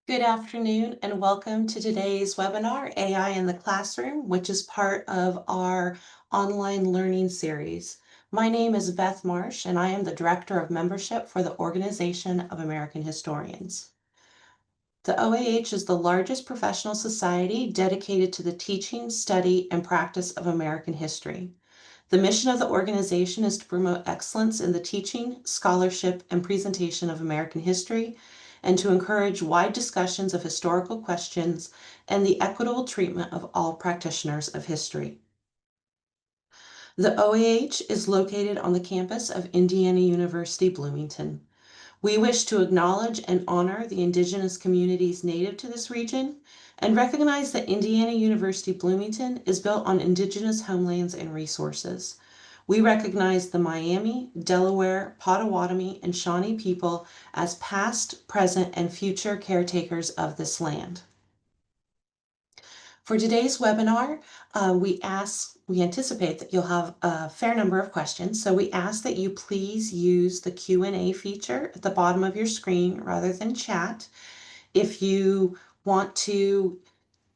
Good afternoon and welcome to today's webinar, AI in the Classroom, which is part of our online learning series. My name is Beth Marsh and I am the Director of Membership for the Organization of American Historians. The OAH is the largest professional society dedicated to the teaching, study, and practice of American history. The mission of the organization is to promote excellence in the teaching, scholarship, and presentation of American history, and to encourage wide discussions of historical questions and the equitable treatment of all practitioners of history. The OAH is located on the campus of Indiana University, Bloomington. We wish to acknowledge and honor the indigenous communities native to this region and recognize that Indiana University Bloomington is built on indigenous homelands and resources. We recognize the Miami, Delaware, Potawatomi, and Shawnee people as past, present, and future caretakers of this land. For today's webinar, we anticipate that you'll have a fair number of questions, so we ask that you please use the Q&A feature at the bottom of your screen rather than chat. If you want to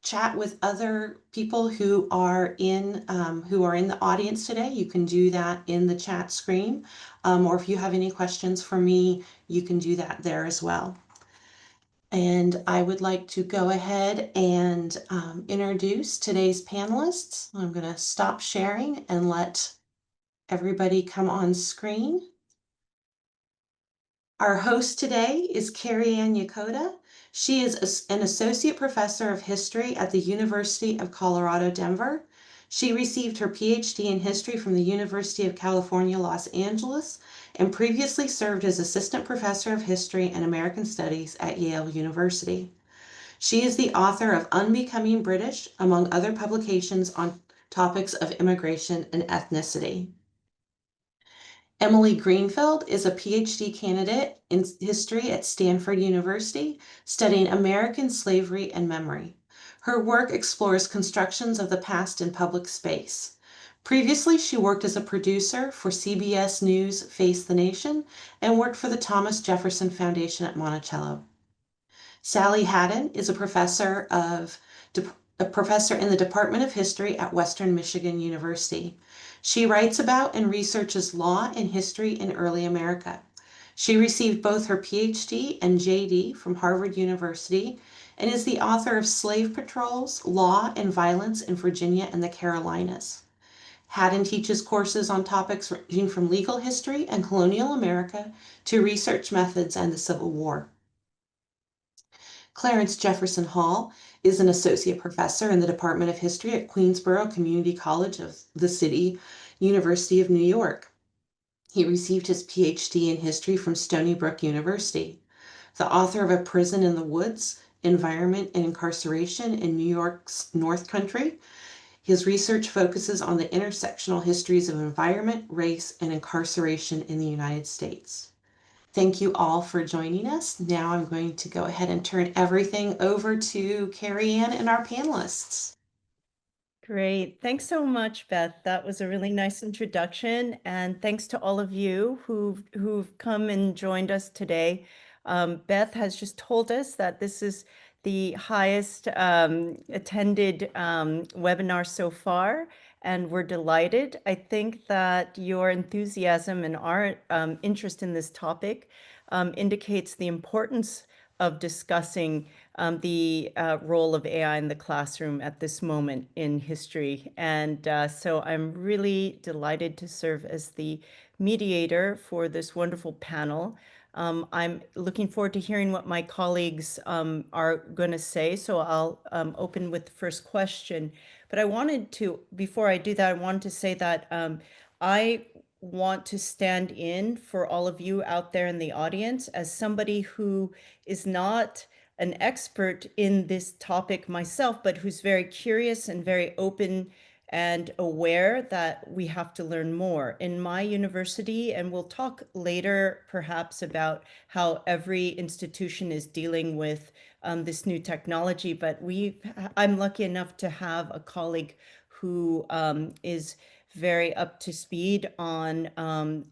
chat with other people who are in the audience today, you can do that in the chat screen, or if you have any questions for me, you can do that there as well. And I would like to go ahead and introduce today's panelists. I'm going to stop sharing and let everybody come on screen. Our host today is Kariann Yokota. She is an associate professor of history at the University of Colorado, Denver. She received her PhD in history from the University of California, Los Angeles, and previously served as assistant professor of history and American studies at Yale University. She is the author of Unbecoming British, among other publications on topics of immigration and ethnicity. Emily Greenfield is a PhD candidate in history at Stanford University, studying American slavery and memory. Her work explores constructions of the past in public space. Previously, she worked as a producer for CBS News' Face the Nation and worked for the Thomas Jefferson Foundation at Monticello. Sally Hadden is a professor in the Department of History at Western Michigan University. She writes about and researches law and history in early America. She received both her PhD and JD from Harvard University and is the author of Slave Patrols, Law and Violence in Virginia and the Carolinas. Hadden teaches courses on topics ranging from legal history and colonial America to research methods and the Civil War. Clarence Jefferson Hall is an associate professor in the Department of History at Queensborough Community College of the City University of New York. He received his PhD in history from Stony Brook University. The author of A Prison in the Woods, Environment and Incarceration in New York's North Country, his research focuses on the intersectional histories of environment, race, and incarceration in the United States. Thank you all for joining us. Now I'm going to go ahead and turn everything over to Kariann and our panelists. Great. Thanks so much, Beth. That was a really nice introduction. And thanks to all of you who've come and joined us today. Beth has just told us that this is the highest attended webinar so far, and we're delighted. I think that your enthusiasm and our interest in this topic indicates the importance of discussing the role of AI in the classroom at this moment in history. And so I'm really delighted to serve as the mediator for this wonderful panel. I'm looking forward to hearing what my colleagues are going to say. So I'll open with the first question. But I wanted to, before I do that, I wanted to say that I want to stand in for all of you out there in the audience as somebody who is not an expert in this topic myself, but who's very curious and very open and aware that we have to learn more. In my university, and we'll talk later perhaps about how every institution is dealing with this new technology, but I'm lucky enough to have a colleague who is very up to speed on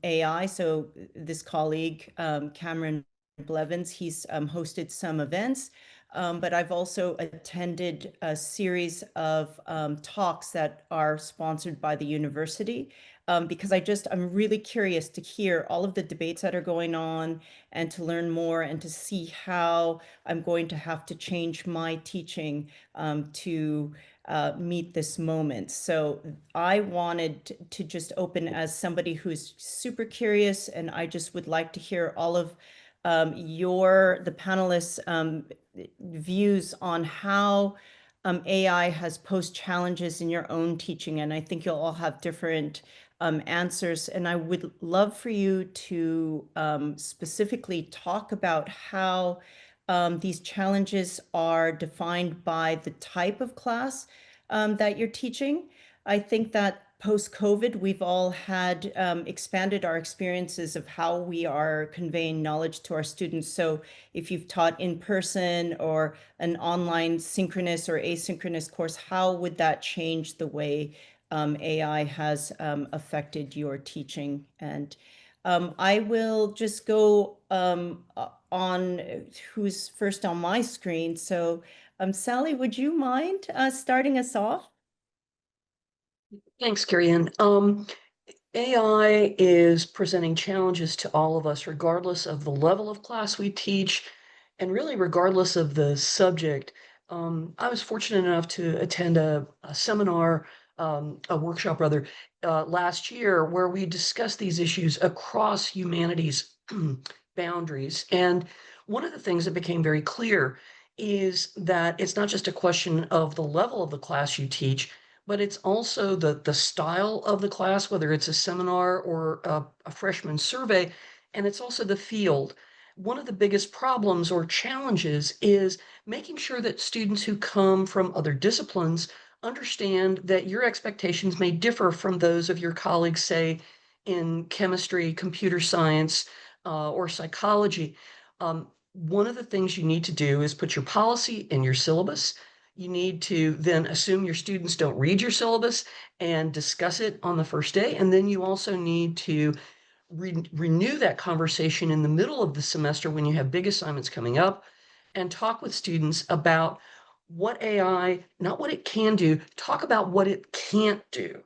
AI. So this colleague, Cameron Blevins, he's hosted some events but I've also attended a series of talks that are sponsored by the university, because I'm really curious to hear all of the debates that are going on and to learn more and to see how I'm going to have to change my teaching to meet this moment. So I wanted to just open as somebody who's super curious, and I just would like to hear all of the panelists' views on how AI has posed challenges in your own teaching. And I think you'll all have different answers. And I would love for you to specifically talk about how these challenges are defined by the type of class that you're teaching. I think that post-COVID, we've all had expanded our experiences of how we are conveying knowledge to our students. So if you've taught in person or an online synchronous or asynchronous course, how would that change the way AI has affected your teaching? And I will just go on who's first on my screen. So Sally, would you mind starting us off? Thanks, Kariann. AI is presenting challenges to all of us, regardless of the level of class we teach, and really regardless of the subject. I was fortunate enough to attend a seminar, a workshop rather, last year where we discussed these issues across humanities boundaries. And one of the things that became very clear is that it's not just a question of the level of the class you teach, but it's also the style of the class, whether it's a seminar or a freshman survey, and it's also the field. One of the biggest problems or challenges is making sure that students who come from other disciplines understand that your expectations may differ from those of your colleagues, say, in chemistry, computer science, or psychology. One of the things you need to do is put your policy in your syllabus. You need to then assume your students don't read your syllabus and discuss it on the first day. And then you also need to renew that conversation in the middle of the semester when you have big assignments coming up, and talk with students about what AI, not what it can do, talk about what it can't do.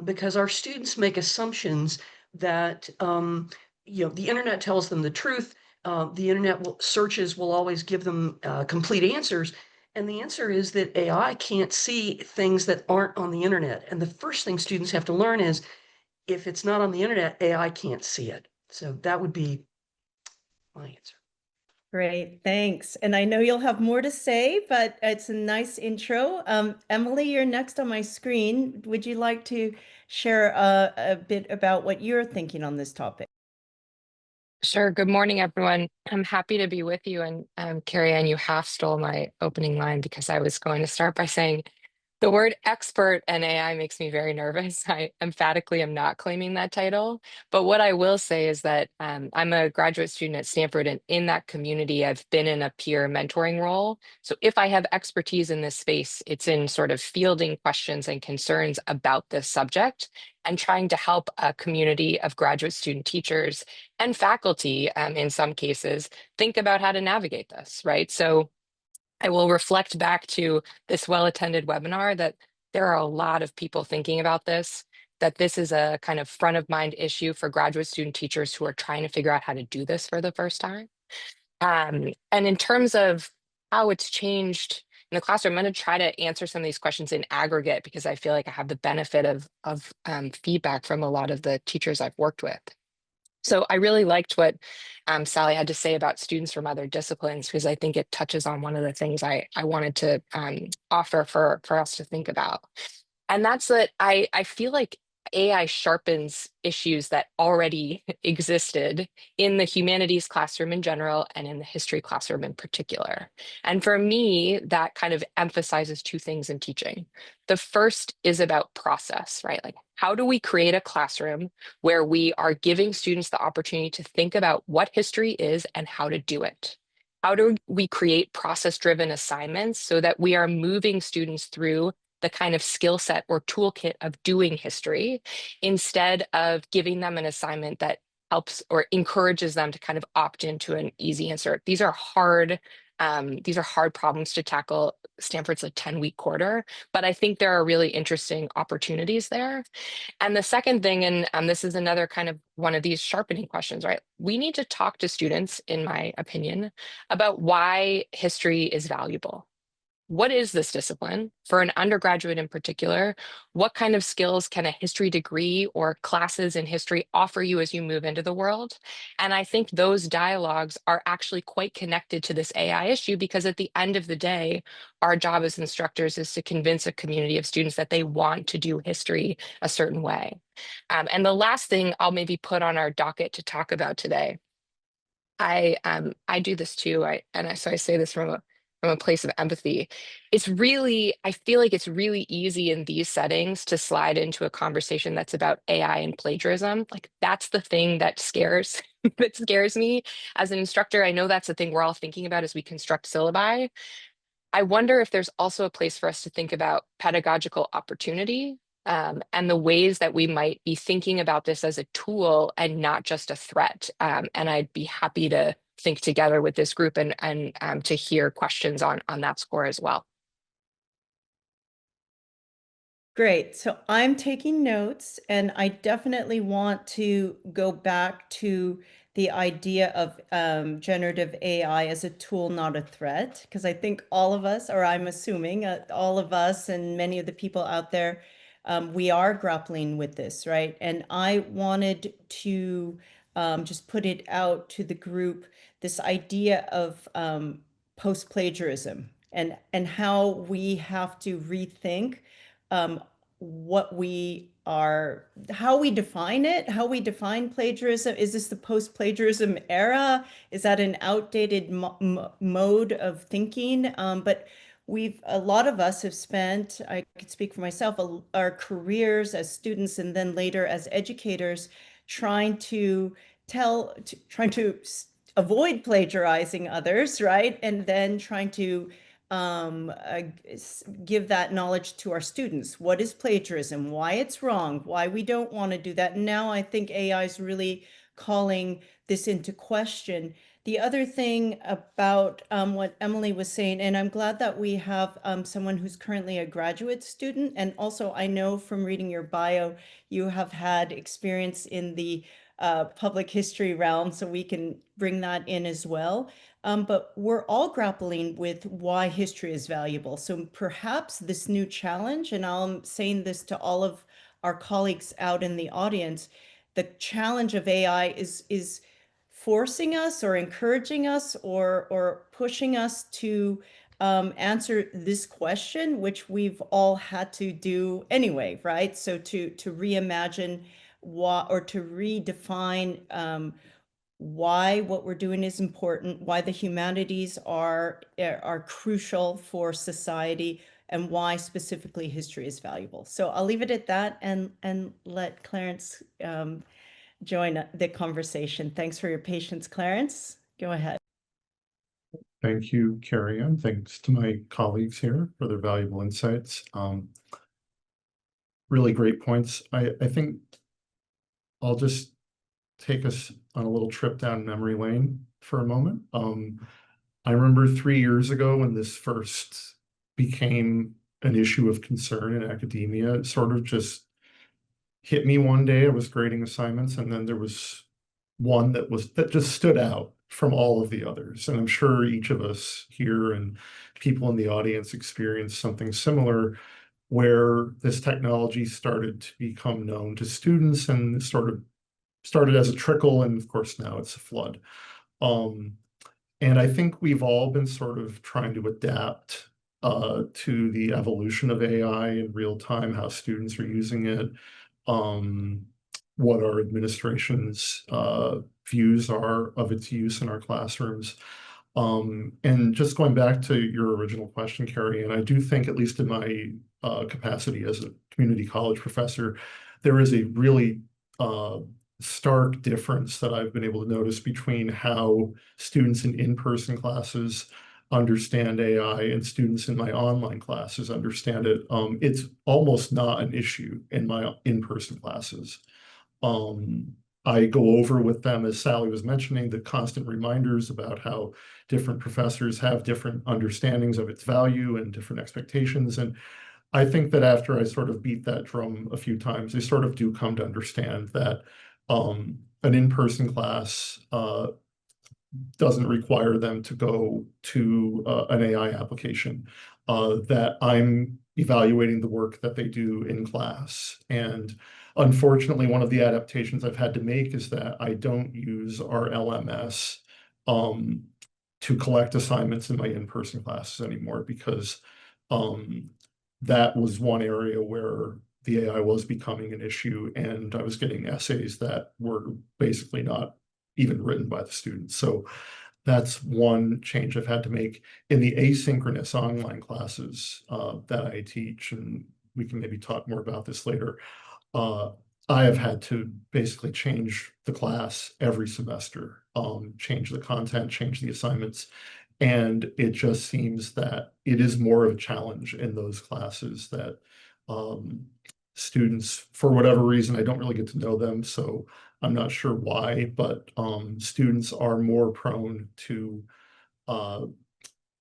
Because our students make assumptions that the internet tells them the truth. The internet searches will always give them complete answers. And the answer is that AI can't see things that aren't on the internet. And the first thing students have to learn is if it's not on the internet, AI can't see it. So that would be my answer. Great, thanks. And I know you'll have more to say, but it's a nice intro. Emily, you're next on my screen. Would you like to share a bit about what you're thinking on this topic? Sure. Good morning, everyone. I'm happy to be with you. And Kariann, you half stole my opening line because I was going to start by saying the word expert and AI makes me very nervous. I emphatically am not claiming that title. But what I will say is that I'm a graduate student at Stanford, and in that community, I've been in a peer mentoring role. So if I have expertise in this space, it's in sort of fielding questions and concerns about this subject and trying to help a community of graduate student teachers and faculty, in some cases, think about how to navigate this, right? So I will reflect back to this well-attended webinar that there are a lot of people thinking about this, that this is a kind of front of mind issue for graduate student teachers who are trying to figure out how to do this for the first time. And in terms of how it's changed in the classroom, I'm going to try to answer some of these questions in aggregate because I feel like I have the benefit of feedback from a lot of the teachers I've worked with. So I really liked what Sally had to say about students from other disciplines, because I think it touches on one of the things I wanted to offer for us to think about. And that's that I feel like AI sharpens issues that already existed in the humanities classroom in general and in the history classroom in particular. And for me, that kind of emphasizes two things in teaching. The first is about process, right? Like, how do we create a classroom where we are giving students the opportunity to think about what history is and how to do it? How do we create process-driven assignments so that we are moving students through the kind of skill set or toolkit of doing history instead of giving them an assignment that helps or encourages them to kind of opt into an easy answer? These are hard These are hard problems to tackle. Stanford's a 10-week quarter, but I think there are really interesting opportunities there. And the second thing, and this is another kind of one of these sharpening questions, right? We need to talk to students, in my opinion, about why history is valuable. What is this discipline? For an undergraduate in particular, what kind of skills can a history degree or classes in history offer you as you move into the world? And I think those dialogues are actually quite connected to this AI issue, because at the end of the day, our job as instructors is to convince a community of students that they want to do history a certain way. And the last thing I'll maybe put on our docket to talk about today, I do this too. So I say this from a place of empathy. I feel like it's really easy in these settings to slide into a conversation that's about AI and plagiarism. Like, that's the thing that scares that scares me as an instructor. I know that's the thing we're all thinking about as we construct syllabi. I wonder if there's also a place for us to think about pedagogical opportunity, and the ways that we might be thinking about this as a tool and not just a threat. And I'd be happy to think together with this group and to hear questions on that score as well. Great. So I'm taking notes, and I definitely want to go back to the idea of generative AI as a tool, not a threat, because I think all of us, or I'm assuming all of us and many of the people out there, we are grappling with this, right? And I wanted to just put it out to the group, this idea of post-plagiarism and how we have to rethink what we are, how we define it, how we define plagiarism. Is this the post-plagiarism era? Is that an outdated mode of thinking? But a lot of us have spent, I could speak for myself, our careers as students and then later as educators trying to avoid plagiarizing others, right? And then trying to give that knowledge to our students. What is plagiarism? Why it's wrong? Why we don't want to do that? And now I think AI is really calling this into question. The other thing about what Emily was saying, and I'm glad that we have someone who's currently a graduate student, and also I know from reading your bio, you have had experience in the public history realm, so we can bring that in as well. But we're all grappling with why history is valuable. So perhaps this new challenge, and I'm saying this to all of our colleagues out in the audience, the challenge of AI is forcing us or encouraging us or pushing us to answer this question, which we've all had to do anyway, right? So to reimagine or to redefine why what we're doing is important, why the humanities are crucial for society, and why specifically history is valuable. So I'll leave it at that and let Clarence join the conversation. Thanks for your patience, Clarence. Go ahead. Thank you, Kariann. Thanks to my colleagues here for their valuable insights. Really great points. I think I'll just take us on a little trip down memory lane for a moment. I remember 3 years ago when this first became an issue of concern in academia. It sort of just hit me one day. I was grading assignments, and then there was one that just stood out from all of the others. And I'm sure each of us here and people in the audience experienced something similar, where this technology started to become known to students and sort of started as a trickle, and of course now it's a flood. And I think we've all been sort of trying to adapt to the evolution of AI in real time, how students are using it, what our administration's views are of its use in our classrooms. And just going back to your original question, Carrie, and I do think, at least in my capacity as a community college professor, there is a really stark difference that I've been able to notice between how students in in-person classes understand AI and students in my online classes understand it. It's almost not an issue in my in-person classes. I go over with them, as Sally was mentioning, the constant reminders about how different professors have different understandings of its value and different expectations. And I think that after I sort of beat that drum a few times, they sort of do come to understand that an in-person class doesn't require them to go to an AI application, that I'm evaluating the work that they do in class. And unfortunately, one of the adaptations I've had to make is that I don't use our LMS to collect assignments in my in-person classes anymore, because that was one area where the AI was becoming an issue, and I was getting essays that were basically not even written by the students. So that's one change I've had to make in the asynchronous online classes that I teach, and we can maybe talk more about this later. I have had to basically change the class every semester, change the content, change the assignments, and it just seems that it is more of a challenge in those classes that students, for whatever reason, I don't really get to know them, so I'm not sure why, but students are more prone to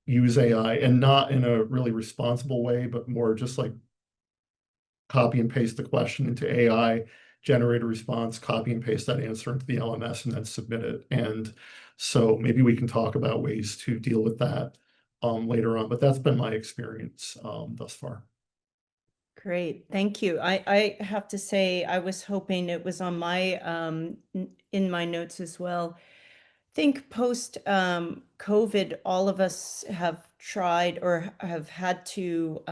use AI, and not in a really responsible way, but more just like copy and paste the question into AI, generate a response, copy and paste that answer into the LMS, and then submit it. And so maybe we can talk about ways to deal with that later on, but that's been my experience thus far. Great, thank you. I have to say, I was hoping it was on my in my notes as well. I think post COVID, all of us have tried or have had to,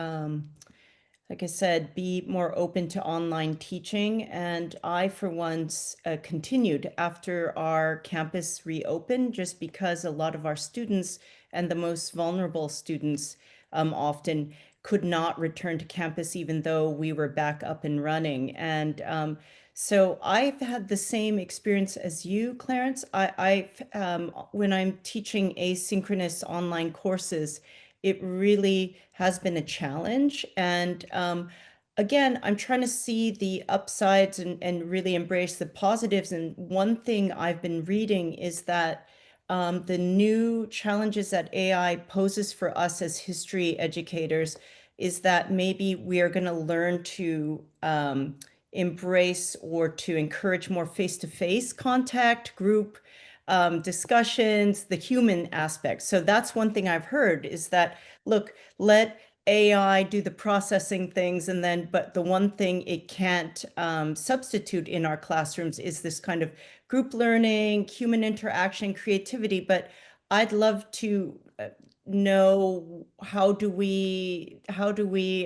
like I said, be more open to online teaching. And I, for once, continued after our campus reopened, just because a lot of our students and the most vulnerable students often could not return to campus, even though we were back up and running. And so I've had the same experience as you, Clarence. When I'm teaching asynchronous online courses, it really has been a challenge. And again, I'm trying to see the upsides and really embrace the positives. And one thing I've been reading is that the new challenges that AI poses for us as history educators is that maybe we are going to learn to embrace or to encourage more face-to-face contact, group discussions, the human aspect. So that's one thing I've heard, is that, look, let AI do the processing things, and then, but the one thing it can't substitute in our classrooms is this kind of group learning, human interaction, creativity. But I'd love to know, how do we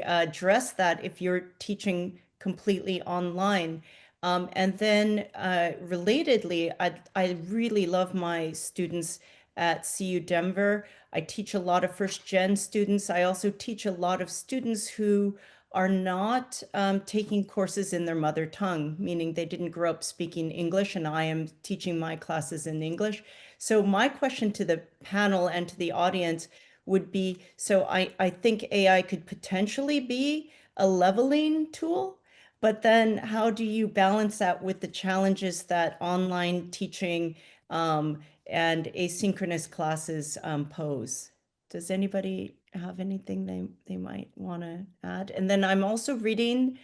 address that if you're teaching completely online? And then relatedly, I really love my students at CU Denver. I teach a lot of first-gen students. I also teach a lot of students who are not taking courses in their mother tongue, meaning they didn't grow up speaking English, and I am teaching my classes in English. So my question to the panel and to the audience would be, so I think AI could potentially be a leveling tool, but then how do you balance that with the challenges that online teaching and asynchronous classes pose? Does anybody have anything they might want to add? And then I'm also reading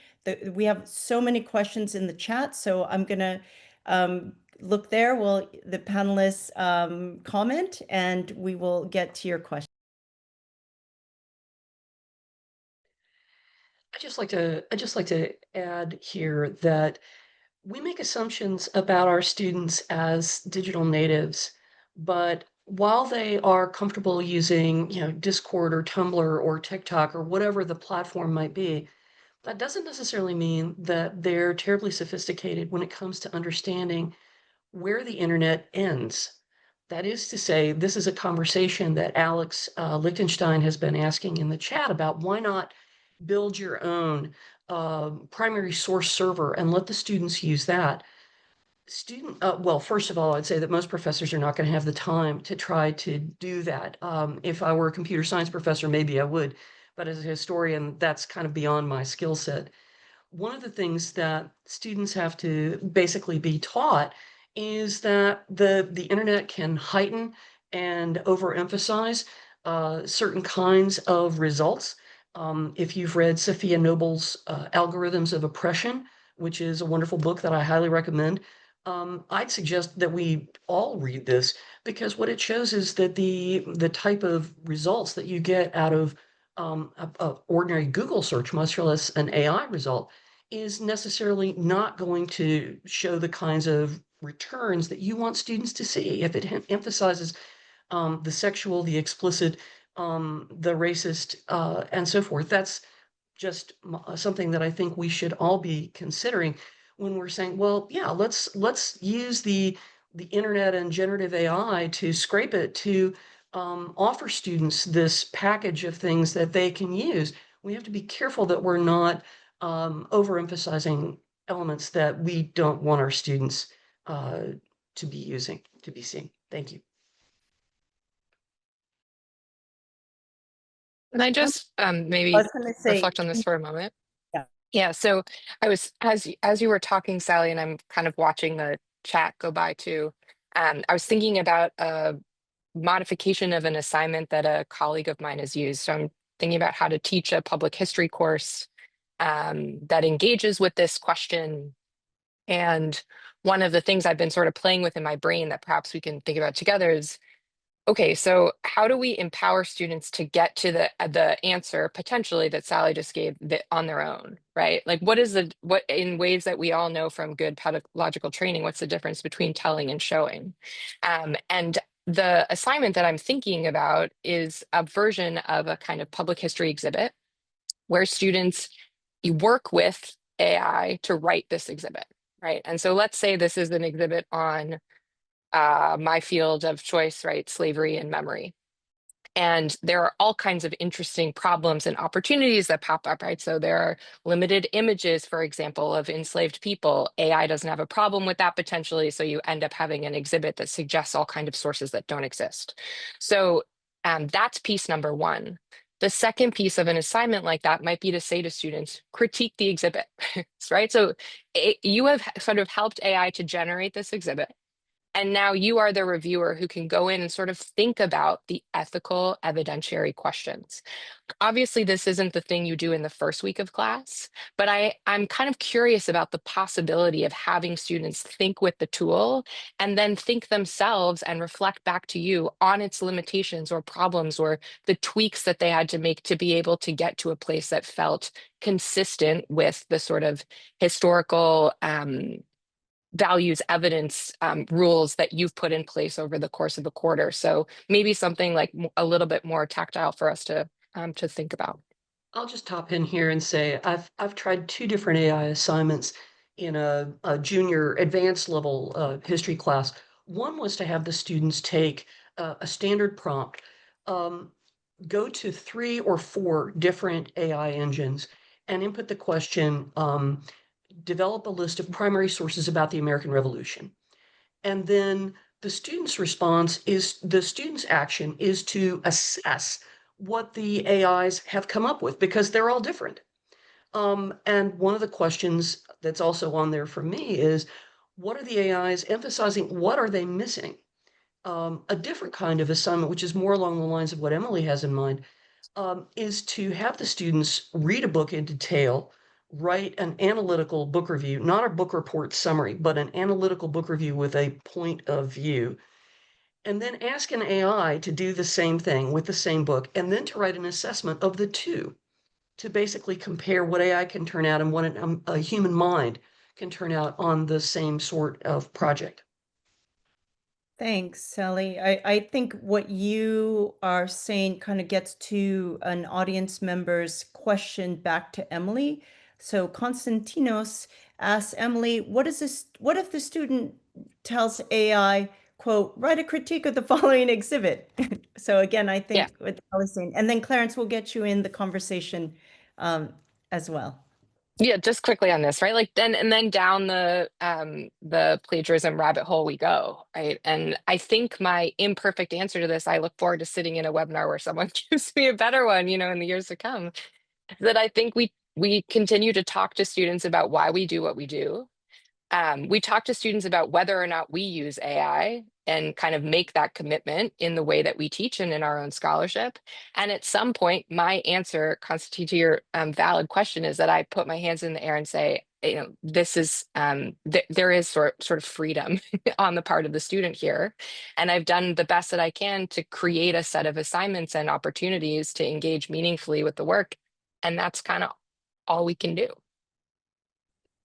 we have so many questions in the chat, so I'm gonna look there while the panelists comment, and we will get to your question. I'd just like to add here that we make assumptions about our students as digital natives, but while they are comfortable using, Discord or Tumblr or TikTok or whatever the platform might be, that doesn't necessarily mean that they're terribly sophisticated when it comes to understanding where the internet ends. That is to say, this is a conversation that Alex Lichtenstein has been asking in the chat about why not build your own primary source server and let the students use that. Well, first of all, I'd say that most professors are not going to have the time to try to do that. If I were a computer science professor, maybe I would, but as a historian, that's kind of beyond my skill set. one of the things that students have to basically be taught is that the internet can heighten and overemphasize certain kinds of results. If you've read Sophia Noble's Algorithms of Oppression, which is a wonderful book that I highly recommend, I'd suggest that we all read this, because what it shows is that the type of results that you get out of a ordinary Google search, much less an AI result, is necessarily not going to show the kinds of returns that you want students to see. If it emphasizes the sexual, the explicit, the racist, and so forth, that's just something that I think we should all be considering when we're saying, well, yeah, let's use the internet and generative AI to scrape it to offer students this package of things that they can use. We have to be careful that we're not overemphasizing elements that we don't want our students to be using, to be seeing. Thank you. And I just maybe was gonna say, reflect on this for a moment. Yeah. Yeah, so I was, as you were talking, Sally, and I'm kind of watching the chat go by too, I was thinking about a modification of an assignment that a colleague of mine has used. So I'm thinking about how to teach a public history course that engages with this question. And one of the things I've been sort of playing with in my brain that perhaps we can think about together is, okay, so how do we empower students to get to the answer potentially that Sally just gave on their own, right? Like what in ways that we all know from good pedagogical training, what's the difference between telling and showing? And the assignment that I'm thinking about is a version of a kind of public history exhibit where students work with AI to write this exhibit, right? And so let's say this is an exhibit on my field of choice, right? Slavery and memory. And there are all kinds of interesting problems and opportunities that pop up, right? So there are limited images, for example, of enslaved people. AI doesn't have a problem with that potentially. So you end up having an exhibit that suggests all kinds of sources that don't exist. So that's piece number one. The second piece of an assignment like that might be to say to students, critique the exhibit, right? So you have sort of helped AI to generate this exhibit. And now you are the reviewer who can go in and sort of think about the ethical evidentiary questions. Obviously, this isn't the thing you do in the first week of class, but I'm kind of curious about the possibility of having students think with the tool and then think themselves and reflect back to you on its limitations or problems or the tweaks that they had to make to be able to get to a place that felt consistent with the sort of historical values evidence rules that you've put in place over the course of a quarter. So maybe something like a little bit more tactile for us to think about. I'll just hop in here and say I've tried 2 different AI assignments in a junior advanced level history class. One was to have the students take a standard prompt, go to 3 or 4 different AI engines and input the question, develop a list of primary sources about the American Revolution. And then the student's action is to assess what the AIs have come up with, because they're all different. And one of the questions that's also on there for me is, what are the AIs emphasizing? What are they missing? A different kind of assignment, which is more along the lines of what Emily has in mind, is to have the students read a book in detail, write an analytical book review, not a book report summary, but an analytical book review with a point of view, and then ask an AI to do the same thing with the same book, and then to write an assessment of the two, to basically compare what AI can turn out and what a human mind can turn out on the same sort of project. Thanks, Sally. I think what you are saying kind of gets to an audience member's question back to Emily. So Konstantinos asks Emily, what if the student tells AI, quote, write a critique of the following exhibit? So again, I think what Sally's saying, and then Clarence will get you in the conversation as well. Yeah, just quickly on this, right? Like then down the plagiarism rabbit hole we go, right? And I think my imperfect answer to this, I look forward to sitting in a webinar where someone gives me a better one, in the years to come, that I think we We continue to talk to students about why we do what we do. We talk to students about whether or not we use AI and kind of make that commitment in the way that we teach and in our own scholarship. And at some point, my answer, Constantine, to your valid question, is that I put my hands in the air and say, you know, this is there is sort of freedom on the part of the student here, and I've done the best that I can to create a set of assignments and opportunities to engage meaningfully with the work, and that's kind of all we can do.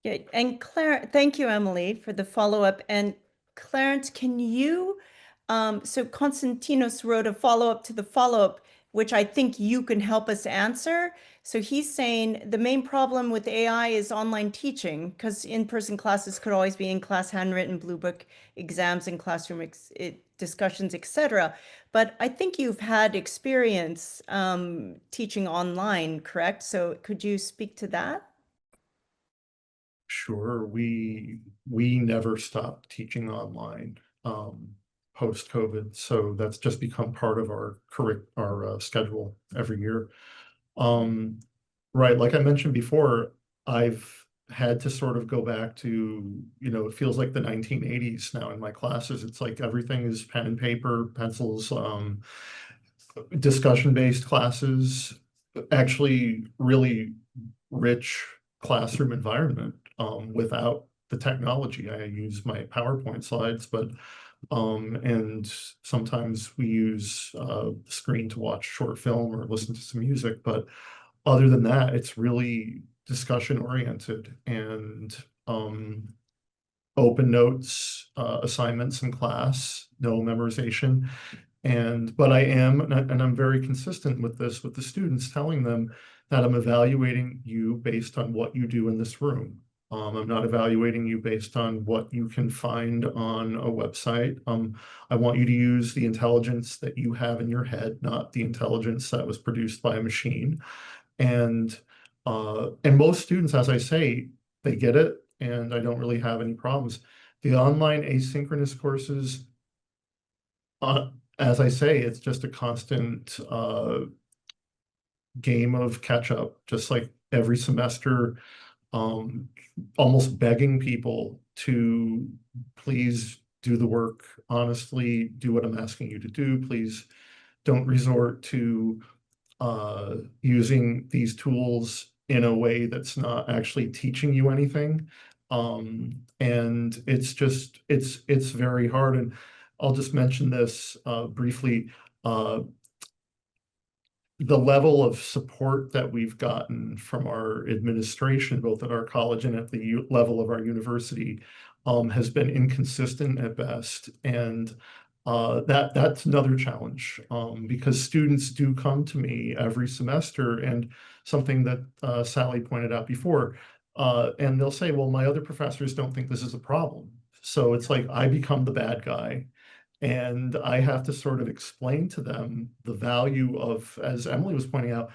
Yeah, and thank you, Emily, for the follow-up. And Clarence, can you, so Konstantinos wrote a follow-up to the follow-up, which I think you can help us answer. So he's saying the main problem with AI is online teaching, because in-person classes could always be in-class handwritten blue book exams and classroom discussions, etc. But I think you've had experience teaching online, correct? So could you speak to that? Sure, we never stopped teaching online post-COVID, so that's just become part of our schedule every year. Right, like I mentioned before, I've had to sort of go back to, you know, it feels like the 1980s now in my classes. It's like everything is pen and paper, pencils, discussion-based classes, actually really rich classroom environment without the technology. I use my PowerPoint slides, but and sometimes we use the screen to watch short film or listen to some music. But other than that, it's really discussion oriented and open notes, assignments in class, no memorization. But I am, and I'm very consistent with this with the students, telling them that I'm evaluating you based on what you do in this room. I'm not evaluating you based on what you can find on a website. I want you to use the intelligence that you have in your head, not the intelligence that was produced by a machine. And most students, as I say, they get it, and I don't really have any problems. The online asynchronous courses, as I say, it's just a constant game of catch up, just like every semester, almost begging people to please do the work honestly, do what I'm asking you to do. Please don't resort to using these tools in a way that's not actually teaching you anything. And it's just, it's very hard. And I'll just mention this briefly. The level of support that we've gotten from our administration, both at our college and at the level of our university, has been inconsistent at best. And that's another challenge, because students do come to me every semester, and something that Sally pointed out before, and they'll say, well, my other professors don't think this is a problem. So it's like I become the bad guy. And I have to sort of explain to them the value of, as Emily was pointing out,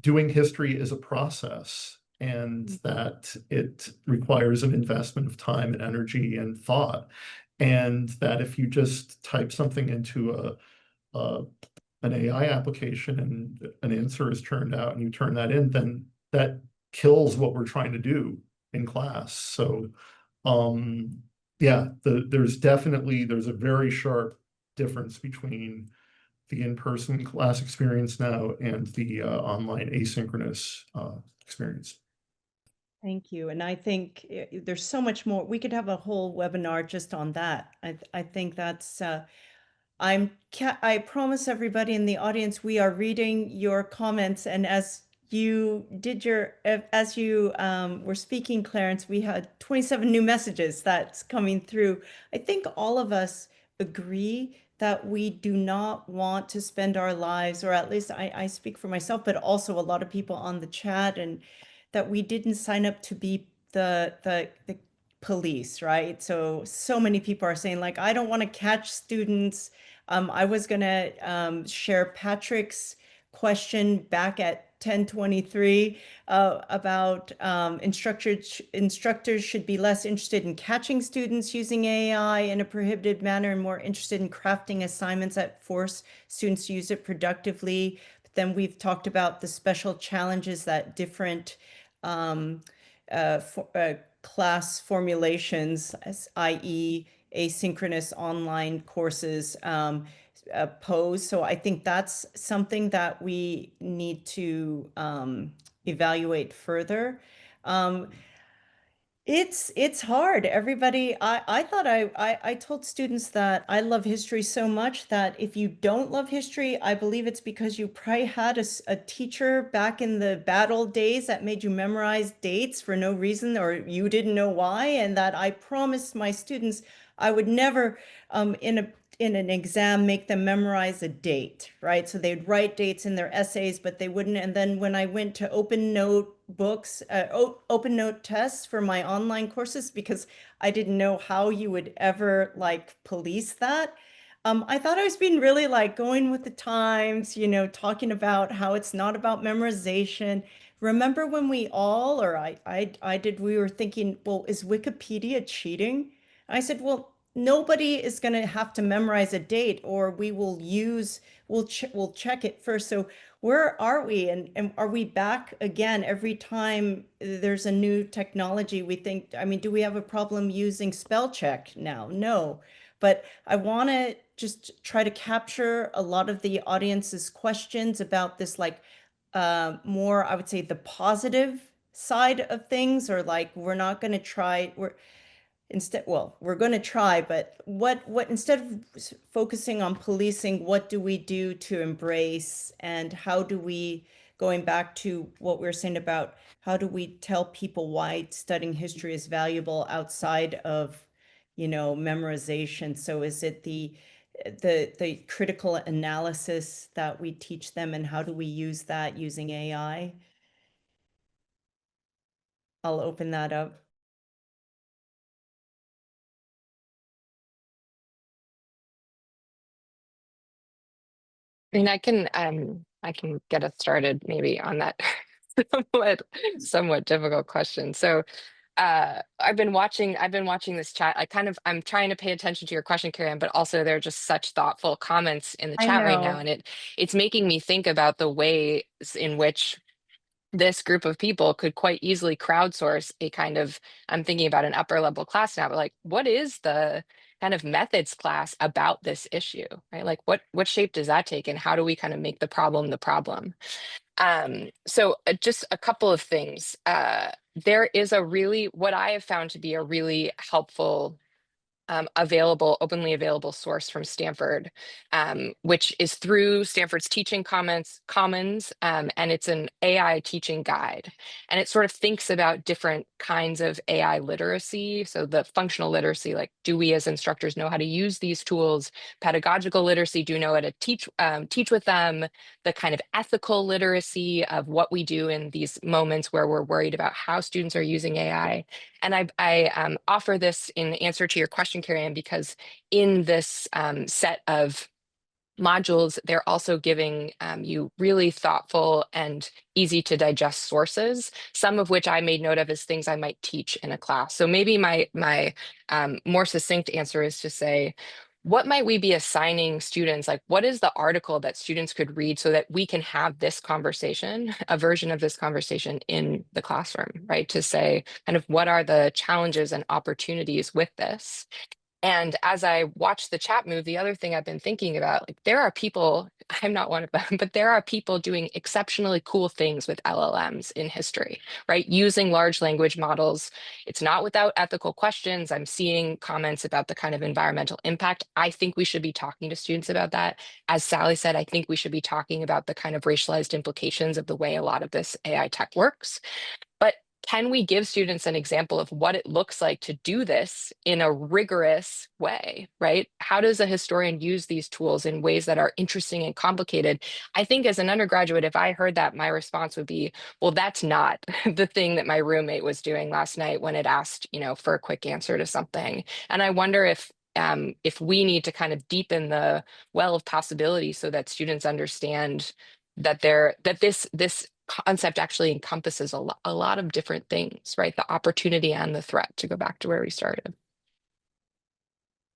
doing history is a process, and that it requires an investment of time and energy and thought. And that if you just type something into an AI application and an answer is turned out and you turn that in, then that kills what we're trying to do in class. So yeah, there's a very sharp difference between the in-person class experience now and the online asynchronous experience. Thank you. And I think there's so much more. We could have a whole webinar just on that. I think that's, I promise everybody in the audience, we are reading your comments. And as you were speaking, Clarence, we had 27 new messages that's coming through. I think all of us agree that we do not want to spend our lives, or at least I speak for myself, but also a lot of people on the chat, and that we didn't sign up to be the police, right? So many people are saying, like, I don't want to catch students. I was gonna share Patrick's question back at 10:23 about instructors should be less interested in catching students using AI in a prohibited manner and more interested in crafting assignments that force students to use it productively. But then we've talked about the special challenges that different class formulations, i.e. asynchronous online courses, pose. So I think that's something that we need to evaluate further. It's hard. Everybody, I thought I told students that I love history so much that if you don't love history, I believe it's because you probably had a teacher back in the bad old days that made you memorize dates for no reason, or you didn't know why. And that I promised my students I would never, in an exam, make them memorize a date, right? So they'd write dates in their essays, but they wouldn't. And then when I went to open note books, open note tests for my online courses, because I didn't know how you would ever like police that. I thought I was being really like going with the times, you know, talking about how it's not about memorization. Remember when we all, or I did, we were thinking, well, is Wikipedia cheating? I said, well, nobody is going to have to memorize a date, or we will use, we'll check it first. So where are we? And are we back again every time there's a new technology? We think, I mean, do we have a problem using spell check now? No. But I want to just try to capture a lot of the audience's questions about this, like more, I would say, the positive side of things, or like, we're not going to try, we're going to try, but what instead of focusing on policing, what do we do to embrace, and how do we, going back to what we were saying about how do we tell people why studying history is valuable outside of, you know, memorization? So is it the critical analysis that we teach them, and how do we use that using AI? I'll open that up. I mean, I can get us started maybe on that somewhat difficult question. So I've been watching this chat. I'm trying to pay attention to your question, Kariann, but also there are just such thoughtful comments in the I chat right now. know. And it's making me think about the ways in which this group of people could quite easily crowdsource a kind of, I'm thinking about an upper level class now, but like, what is the kind of methods class about this issue, right? Like what shape does that take, and how do we kind of make the problem the problem? So just a couple of things. There is what I have found to be a really helpful openly available source from Stanford, which is through Stanford's Teaching Commons, and it's an AI teaching guide. And it sort of thinks about different kinds of AI literacy. So the functional literacy, like, do we as instructors know how to use these tools? Pedagogical literacy, do you know how to teach with them? The kind of ethical literacy of what we do in these moments where we're worried about how students are using AI. And I offer this in answer to your question, Kariann, because in this set of modules, they're also giving you really thoughtful and easy to digest sources, some of which I made note of as things I might teach in a class. So maybe my more succinct answer is to say, what might we be assigning students? Like, what is the article that students could read so that we can have this conversation, a version of this conversation in the classroom, right? To say kind of what are the challenges and opportunities with this? And as I watch the chat move, the other thing I've been thinking about, like, there are people, I'm not one of them, but there are people doing exceptionally cool things with LLMs in history, right? Using large language models. It's not without ethical questions. I'm seeing comments about the kind of environmental impact. I think we should be talking to students about that. As Sally said, I think we should be talking about the kind of racialized implications of the way a lot of this AI tech works. But can we give students an example of what it looks like to do this in a rigorous way, right? How does a historian use these tools in ways that are interesting and complicated? I think as an undergraduate, if I heard that, my response would be, well, that's not the thing that my roommate was doing last night when it asked, you know, for a quick answer to something. And I wonder if we need to kind of deepen the well of possibility so that students understand that this concept actually encompasses a lot of different things, right? The opportunity and the threat, to go back to where we started.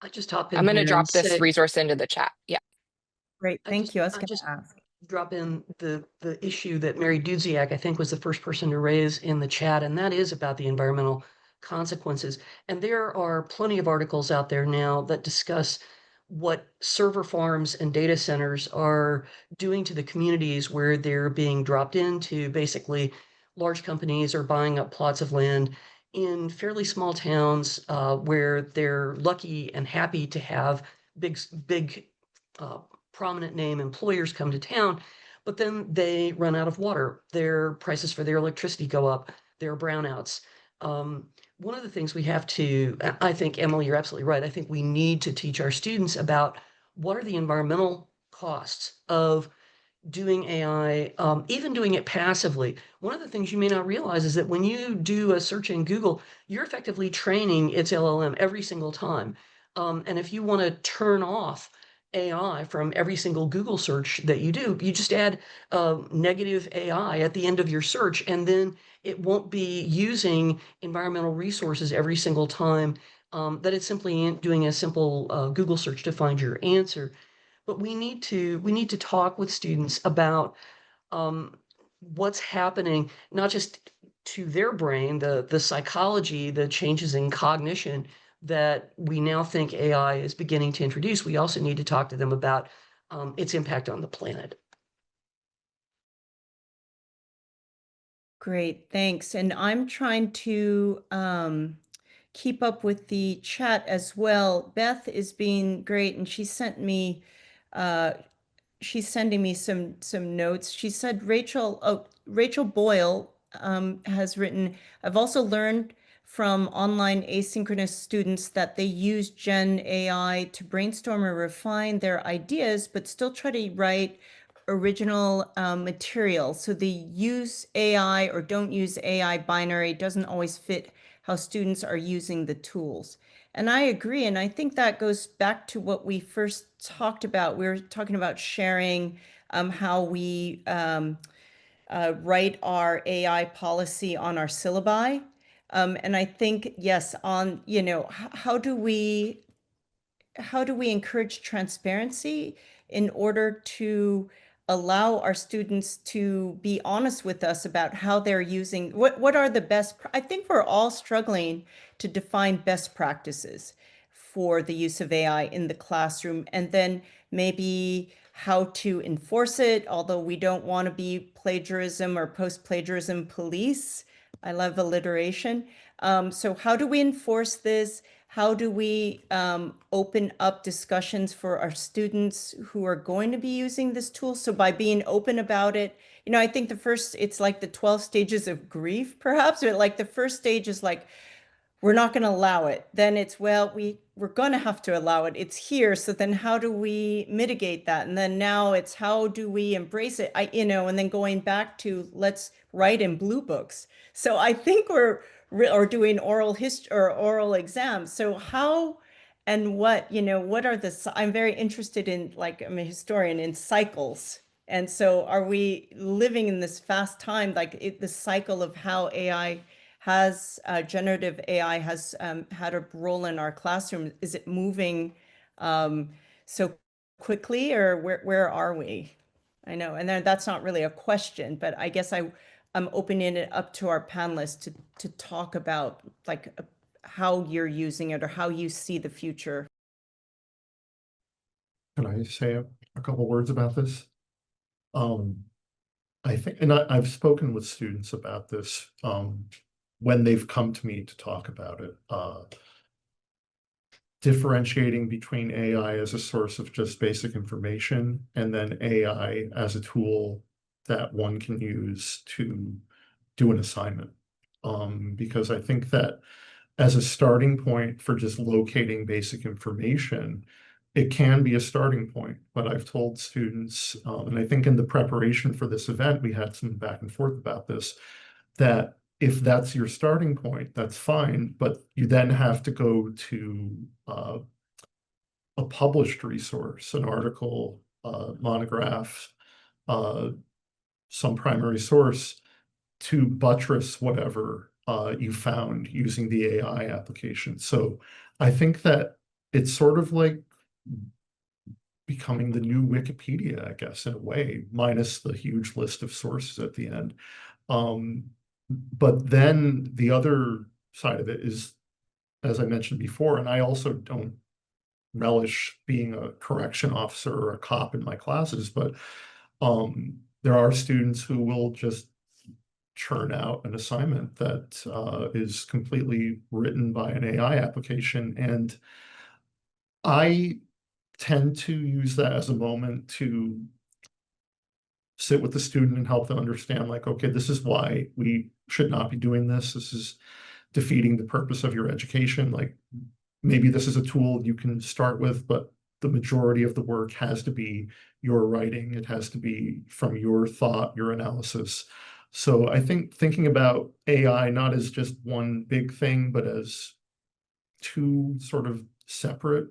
I just hop in I'm going to here and drop this say, resource into the chat. Yeah. Great, thank you. I was going to ask. drop in the issue that Mary Dudziak, I think, was the first person to raise in the chat, and that is about the environmental consequences. And there are plenty of articles out there now that discuss what server farms and data centers are doing to the communities where they're being dropped into. Basically, large companies are buying up plots of land in fairly small towns where they're lucky and happy to have big prominent name employers come to town, but then they run out of water. Their prices for their electricity go up. There are brownouts. One of the things we have to, I think, Emily, you're absolutely right. I think we need to teach our students about what are the environmental costs of doing AI, even doing it passively. One of the things you may not realize is that when you do a search in Google, you're effectively training its LLM every single time. And if you want to turn off AI from every single Google search that you do, you just add negative AI at the end of your search, and then it won't be using environmental resources every single time that it's simply doing a simple Google search to find your answer. But we need to talk with students about what's happening, not just to their brain, the psychology, the changes in cognition that we now think AI is beginning to introduce. We also need to talk to them about its impact on the planet. Great, thanks. And I'm trying to keep up with the chat as well. Beth is being great, and she sent me she's sending me some notes. She said Rachel Boyle has written, I've also learned from online asynchronous students that they use Gen AI to brainstorm or refine their ideas, but still try to write original material. So the use AI or don't use AI binary doesn't always fit how students are using the tools. And I agree. And I think that goes back to what we first talked about. We were talking about sharing how we write our AI policy on our syllabi. And I think, yes, on, how do we encourage transparency in order to allow our students to be honest with us about how they're using, what are the best, I think we're all struggling to define best practices for the use of AI in the classroom, and then maybe how to enforce it, although we don't want to be plagiarism or post-plagiarism police. I love alliteration. So how do we enforce this? How do we open up discussions for our students who are going to be using this tool? So by being open about it, I think it's like the 12 stages of grief, perhaps, but like the first stage is like, we're not going to allow it. Then it's, well, we're going to have to allow it. It's here. So then how do we mitigate that? And then now it's, how do we embrace it? And then going back to, let's write in blue books. So I think we're doing oral history or oral exams. So how and what are I'm very interested in, like, I'm a historian, in cycles. And so are we living in this fast time, like the cycle of how generative AI has had a role in our classroom? Is it moving so quickly, or where are we? I know, and then that's not really a question, but I guess I'm opening it up to our panelists to talk about, like, how you're using it or how you see the future. Can I say a couple words about this? I think, and I've spoken with students about this when they've come to me to talk about it, differentiating between AI as a source of just basic information and then AI as a tool that one can use to do an assignment. Because I think that as a starting point for just locating basic information, it can be a starting point. But I've told students, and I think in the preparation for this event, we had some back and forth about this, that if that's your starting point, that's fine, but you then have to go to a published resource, an article, monograph, some primary source to buttress whatever you found using the AI application. So I think that it's sort of like becoming the new Wikipedia, I guess, in a way, minus the huge list of sources at the end. But then the other side of it is, as I mentioned before, and I also don't relish being a correction officer or a cop in my classes, but there are students who will just churn out an assignment that is completely written by an AI application. And I tend to use that as a moment to sit with the student and help them understand, like, okay, this is why we should not be doing this. This is defeating the purpose of your education. Like, maybe this is a tool you can start with, but the majority of the work has to be your writing. It has to be from your thought, your analysis. So I think thinking about AI not as just one big thing, but as two sort of separate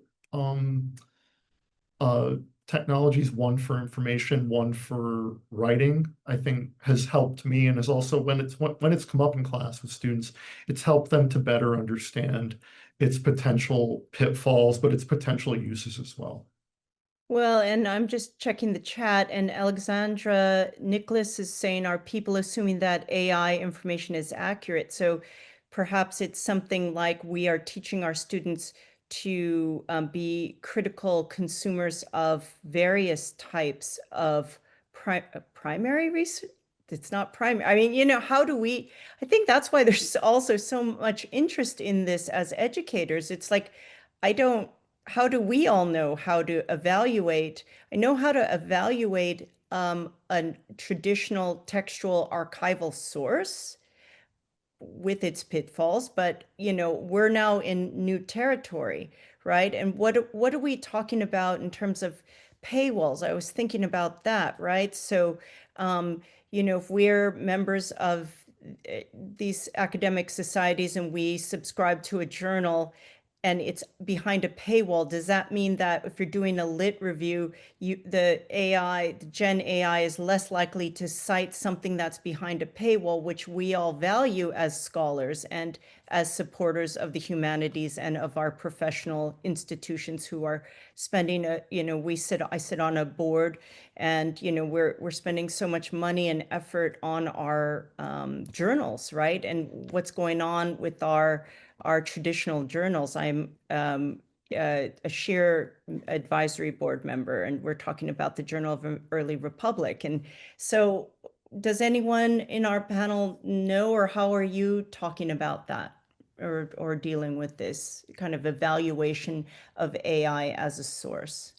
technologies, one for information, one for writing, I think has helped me, and is also, when it's come up in class with students, it's helped them to better understand its potential pitfalls, but its potential uses as well. Well, and I'm just checking the chat, and Alexandra Nicholas is saying, are people assuming that AI information is accurate? So perhaps it's something like we are teaching our students to be critical consumers of various types of primary research. It's not primary. I mean, you know, how do we, I think that's why there's also so much interest in this as educators. It's like, how do we all know how to evaluate? I know how to evaluate a traditional textual archival source with its pitfalls, but you know, we're now in new territory, right? And what are we talking about in terms of paywalls? I was thinking about that, right? So, you know, if we're members of these academic societies and we subscribe to a journal and it's behind a paywall, does that mean that if you're doing a lit review, the Gen AI is less likely to cite something that's behind a paywall, which we all value as scholars and as supporters of the humanities and of our professional institutions who are spending you know, I sit on a board, and you know, we're spending so much money and effort on our journals, right? And what's going on with our traditional journals. I'm a SHEAR advisory board member, and we're talking about the Journal of Early Republic. And so does anyone in our panel know, or how are you talking about that, or dealing with this kind of evaluation of AI as a source?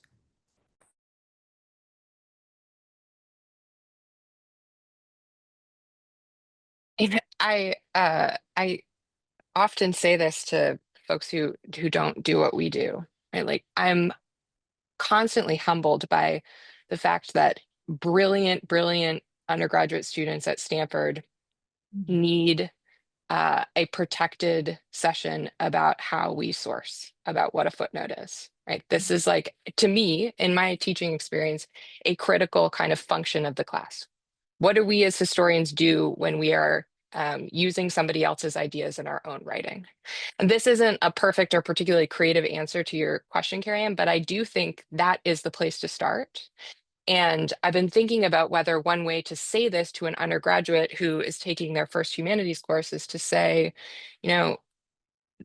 I often say this to folks who don't do what we do, right? Like, I'm constantly humbled by the fact that brilliant undergraduate students at Stanford need a protected session about how we source, about what a footnote is, right? This is, like, to me, in my teaching experience, a critical kind of function of the class. What do we as historians do when we are using somebody else's ideas in our own writing? And this isn't a perfect or particularly creative answer to your question, Kariann, but I do think that is the place to start. And I've been thinking about whether one way to say this to an undergraduate who is taking their first humanities course is to say, you know,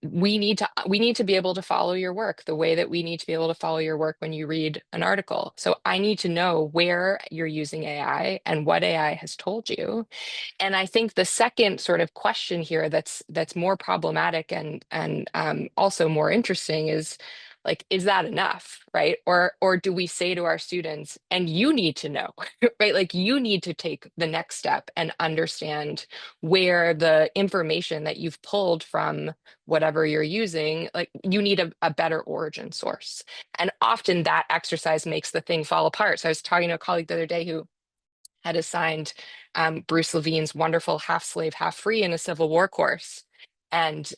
we need to be able to follow your work the way that we need to be able to follow your work when you read an article. So I need to know where you're using AI and what AI has told you. And I think the second sort of question here that's more problematic and also more interesting is, like, is that enough, right? Or do we say to our students, and you need to know, right? Like, you need to take the next step and understand where the information that you've pulled from whatever you're using, like, you need a better origin source. And often that exercise makes the thing fall apart. So I was talking to a colleague the other day who had assigned Bruce Levine's wonderful Half Slave, Half Free in a Civil War course. And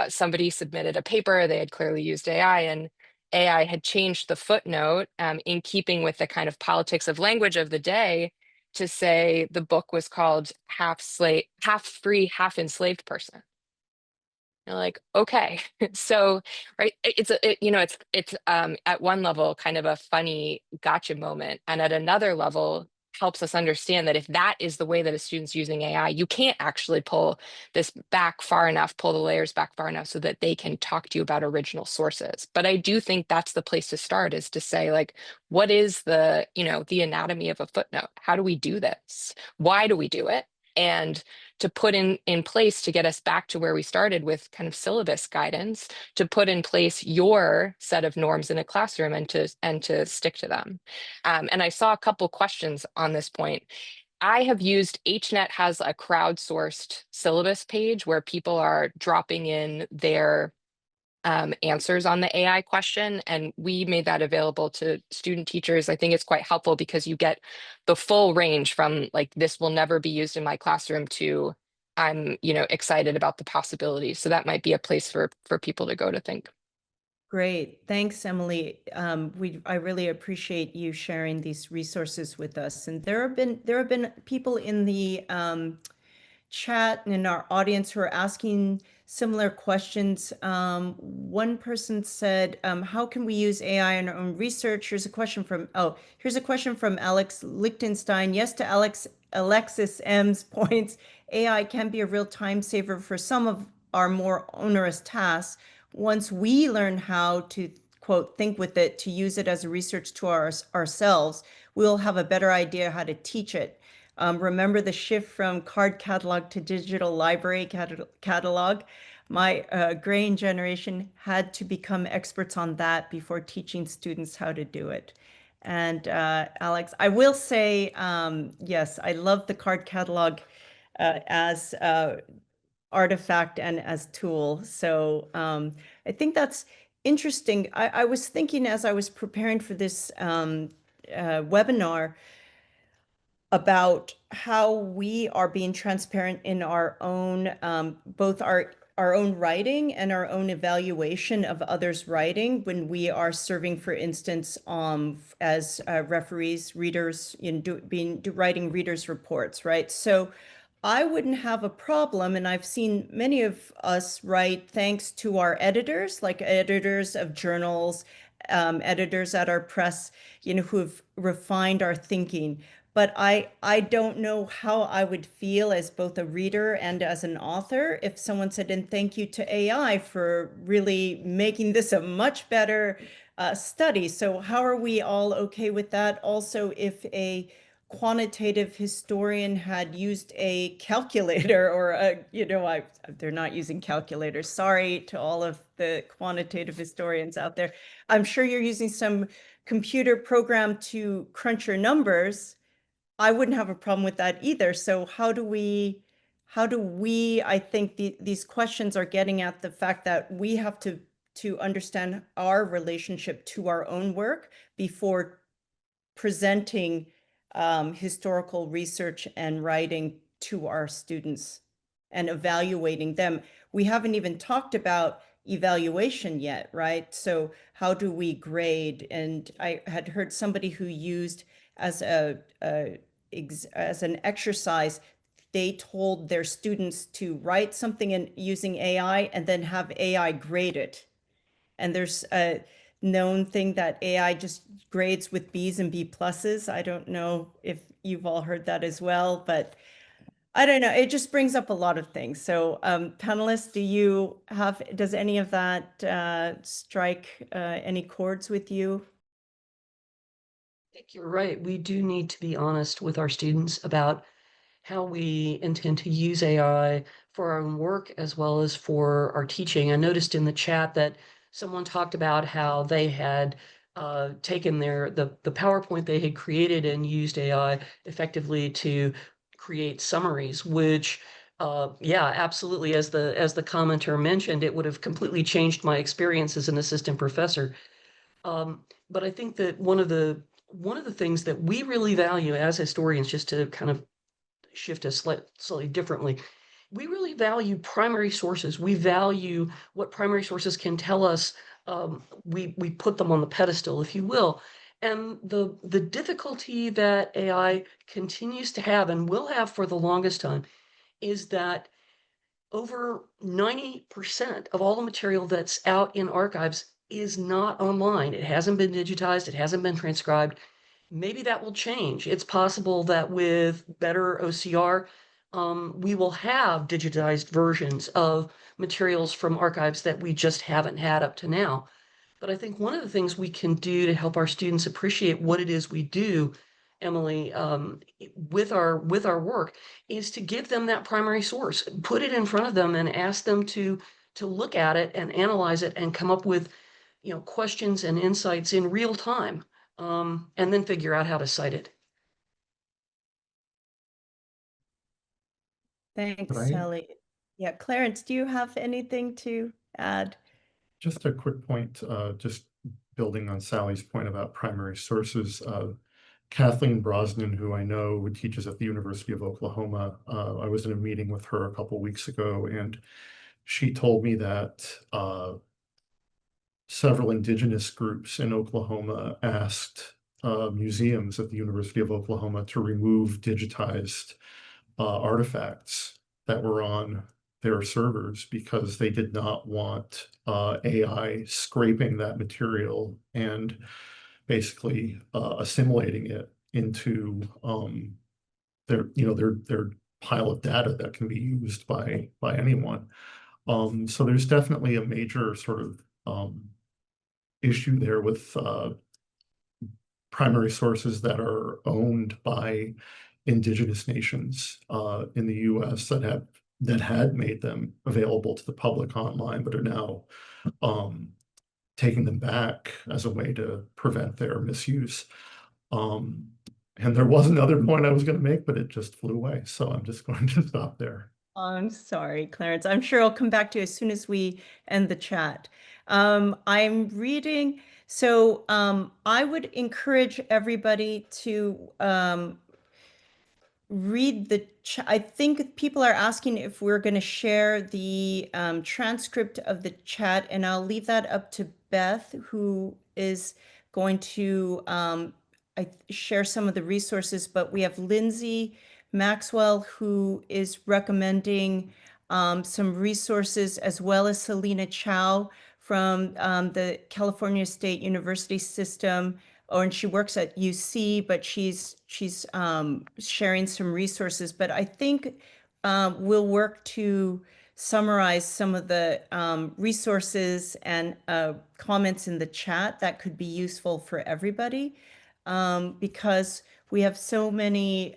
somebody submitted a paper, they had clearly used AI, and AI had changed the footnote in keeping with the kind of politics of language of the day to say the book was called Half Free, Half Enslaved Person. You're like, okay, so, right, it's at one level kind of a funny gotcha moment, and at another level helps us understand that if that is the way that a student's using AI, you can't actually pull this back far enough, pull the layers back far enough so that they can talk to you about original sources. But I do think that's the place to start, is to say, like, what is the anatomy of a footnote? How do we do this? Why do we do it? And to put in place, to get us back to where we started with kind of syllabus guidance, to put in place your set of norms in a classroom and to stick to them. And I saw a couple questions on this point. I have used, HNet has a crowdsourced syllabus page where people are dropping in their answers on the AI question, and we made that available to student teachers. I think it's quite helpful because you get the full range from, like, this will never be used in my classroom to I'm excited about the possibilities. So that might be a place for people to go to think. Great. Thanks, Emily. I really appreciate you sharing these resources with us. And there have been people in the chat and in our audience who are asking similar questions. One person said, how can we use AI in our own research? Here's a question from Alex Lichtenstein. Yes, to Alexis M's points, AI can be a real time saver for some of our more onerous tasks. Once we learn how to, quote, think with it, to use it as a research tool ourselves, we'll have a better idea how to teach it. Remember the shift from card catalog to digital library catalog? My graying generation had to become experts on that before teaching students how to do it. And Alex, I will say, yes, I love the card catalog as artifact and as tool. So I think that's interesting. I was thinking as I was preparing for this webinar about how we are being transparent in our own, both our own writing and our own evaluation of others' writing when we are serving, for instance, as referees, readers, writing readers' reports, right? So I wouldn't have a problem, and I've seen many of us write thanks to our editors, like editors of journals, editors at our press, who've refined our thinking. But I don't know how I would feel as both a reader and as an author if someone said, and thank you to AI for really making this a much better study. So how are we all okay with that? Also, if a quantitative historian had used a calculator or they're not using calculators. Sorry to all of the quantitative historians out there. I'm sure you're using some computer program to crunch your numbers. I wouldn't have a problem with that either. So how do we, I think these questions are getting at the fact that we have to understand our relationship to our own work before presenting historical research and writing to our students and evaluating them. We haven't even talked about evaluation yet, right? So how do we grade? And I had heard somebody who used as an exercise, they told their students to write something using AI and then have AI grade it. And there's a known thing that AI just grades with B's and B pluses. I don't know if you've all heard that as well, but I don't know. It just brings up a lot of things. So panelists, does any of that strike any chords with you? I think you're right. We do need to be honest with our students about how we intend to use AI for our own work as well as for our teaching. I noticed in the chat that someone talked about how they had taken the PowerPoint they had created and used AI effectively to create summaries, which yeah, absolutely, as the commenter mentioned, it would have completely changed my experience as an assistant professor. But I think that one of the things that we really value as historians, just to kind of shift us slightly differently, we really value primary sources. We value what primary sources can tell us. We put them on the pedestal, if you will. And the difficulty that AI continues to have and will have for the longest time is that over 90% of all the material that's out in archives is not online. It hasn't been digitized, it hasn't been transcribed. Maybe that will change. It's possible that with better OCR, we will have digitized versions of materials from archives that we just haven't had up to now. But I think one of the things we can do to help our students appreciate what it is we do, Emily, with our work, is to give them that primary source, put it in front of them, and ask them to look at it and analyze it and come up with, questions and insights in real time, and then figure out how to cite it. Thanks, Right. Sally. Yeah, Clarence, do you have anything to add? Just a quick point, just building on Sally's point about primary sources. Kathleen Brosnan, who I know who teaches at the University of Oklahoma, I was in a meeting with her a couple weeks ago, and she told me that several indigenous groups in Oklahoma asked museums at the University of Oklahoma to remove digitized artifacts that were on their servers because they did not want AI scraping that material and basically assimilating it into their pile of data that can be used by anyone. So there's definitely a major sort of issue there with primary sources that are owned by indigenous nations in the US that had made them available to the public online, but are now taking them back as a way to prevent their misuse. And there was another point I was going to make, but it just flew away. So I'm just going to stop there. I'm sorry, Clarence. I'm sure I'll come back to you as soon as we end the chat. I'm reading, so I would encourage everybody to read the chat. I think people are asking if we're going to share the transcript of the chat, and I'll leave that up to Beth, who is going to share some of the resources. But we have Lindsay Maxwell, who is recommending some resources, as well as Selena Chow from the California State University system. Oh, and she works at UC, but she's sharing some resources. But I think we'll work to summarize some of the resources and comments in the chat that could be useful for everybody, because we have so many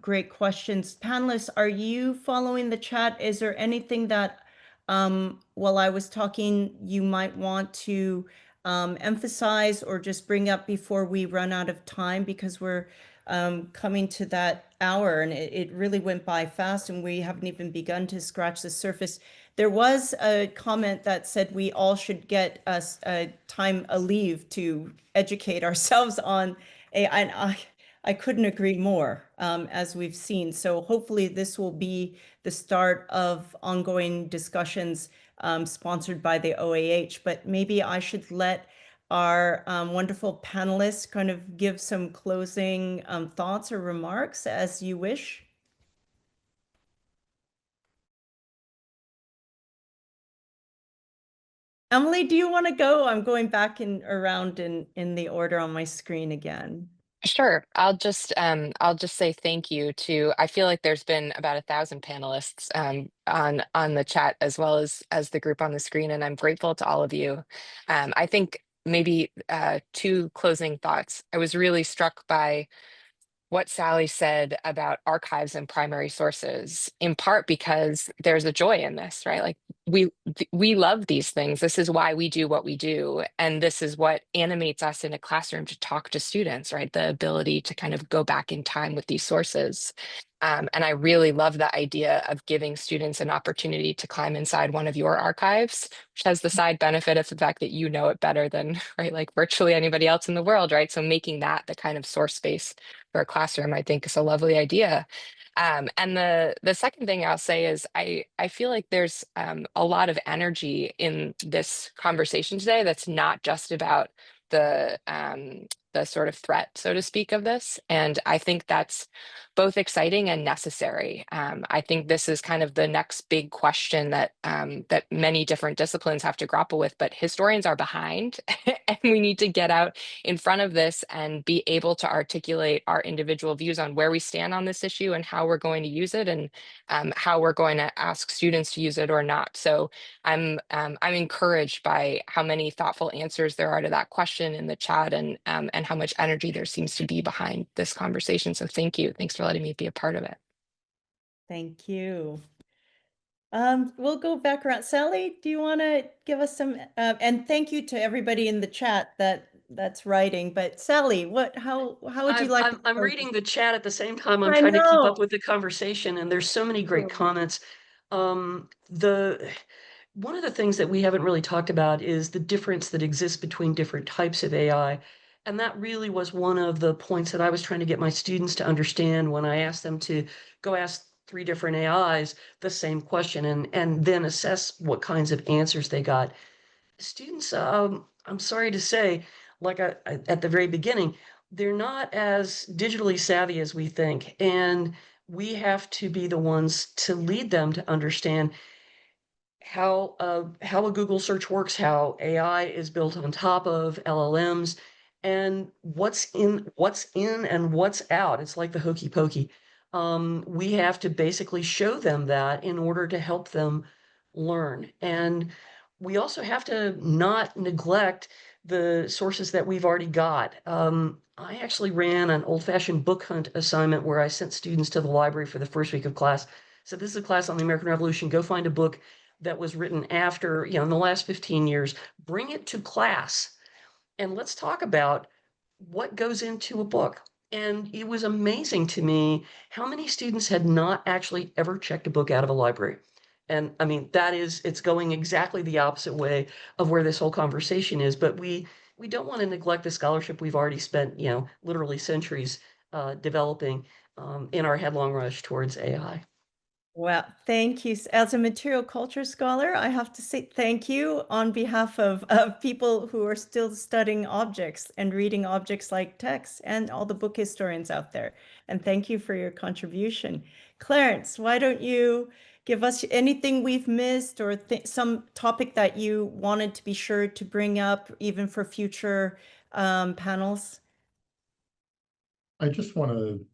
great questions. Panelists, are you following the chat? Is there anything that while I was talking, you might want to emphasize or just bring up before we run out of time, because we're coming to that hour and it really went by fast and we haven't even begun to scratch the surface. There was a comment that said we all should get us a leave to educate ourselves on AI, and I couldn't agree more, as we've seen. So hopefully this will be the start of ongoing discussions sponsored by the OAH, but maybe I should let our wonderful panelists kind of give some closing thoughts or remarks as you wish. Emily, do you want to go? I'm going back around in the order on my screen again. Sure. I'll just say thank you to, I feel like there's been about 1,000 panelists on the chat as well as the group on the screen, and I'm grateful to all of you. I think maybe 2 closing thoughts. I was really struck by what Sally said about archives and primary sources, in part because there's a joy in this, right? Like we love these things. This is why we do what we do. And this is what animates us in a classroom to talk to students, right? The ability to kind of go back in time with these sources. And I really love the idea of giving students an opportunity to climb inside one of your archives, which has the side benefit of the fact that you know it better than, right, like virtually anybody else in the world, right? So making that the kind of source space for a classroom, I think, is a lovely idea. And the second thing I'll say is I feel like there's a lot of energy in this conversation today that's not just about the sort of threat, so to speak, of this. And I think that's both exciting and necessary. I think this is kind of the next big question that that many different disciplines have to grapple with, but historians are behind and we need to get out in front of this and be able to articulate our individual views on where we stand on this issue and how we're going to use it, and how we're going to ask students to use it or not. So I'm encouraged by how many thoughtful answers there are to that question in the chat, and how much energy there seems to be behind this conversation. So thank you. Thanks for letting me be a part of it. Thank you. We'll go back around. Sally, do you want to give us some, and thank you to everybody in the chat that's writing, but Sally, how would you like? I'm reading the chat at the same time I'm I trying to keep know. up with the conversation, and there's so many great comments. One of the things that we haven't really talked about is the difference that exists between different types of AI. And that really was one of the points that I was trying to get my students to understand when I asked them to go ask 3 different AIs the same question, and then assess what kinds of answers they got. Students, I'm sorry to say, like at the very beginning, they're not as digitally savvy as we think. And we have to be the ones to lead them to understand how a Google search works, how AI is built on top of LLMs, and what's in and what's out. It's like the hokey pokey. We have to basically show them that in order to help them learn. And we also have to not neglect the sources that we've already got. I actually ran an old-fashioned book hunt assignment where I sent students to the library for the first week of class. So this is a class on the American Revolution. Go find a book that was written after, in the last 15 years, bring it to class, and let's talk about what goes into a book. And it was amazing to me how many students had not actually ever checked a book out of a library. And I mean, it's going exactly the opposite way of where this whole conversation is, but we don't want to neglect the scholarship we've already spent, literally centuries developing in our headlong rush towards AI. Well, thank you. As a material culture scholar, I have to say thank you on behalf of people who are still studying objects and reading objects like text, and all the book historians out there. And thank you for your contribution. Clarence, why don't you give us anything we've missed, or some topic that you wanted to be sure to bring up even for future panels? I just want to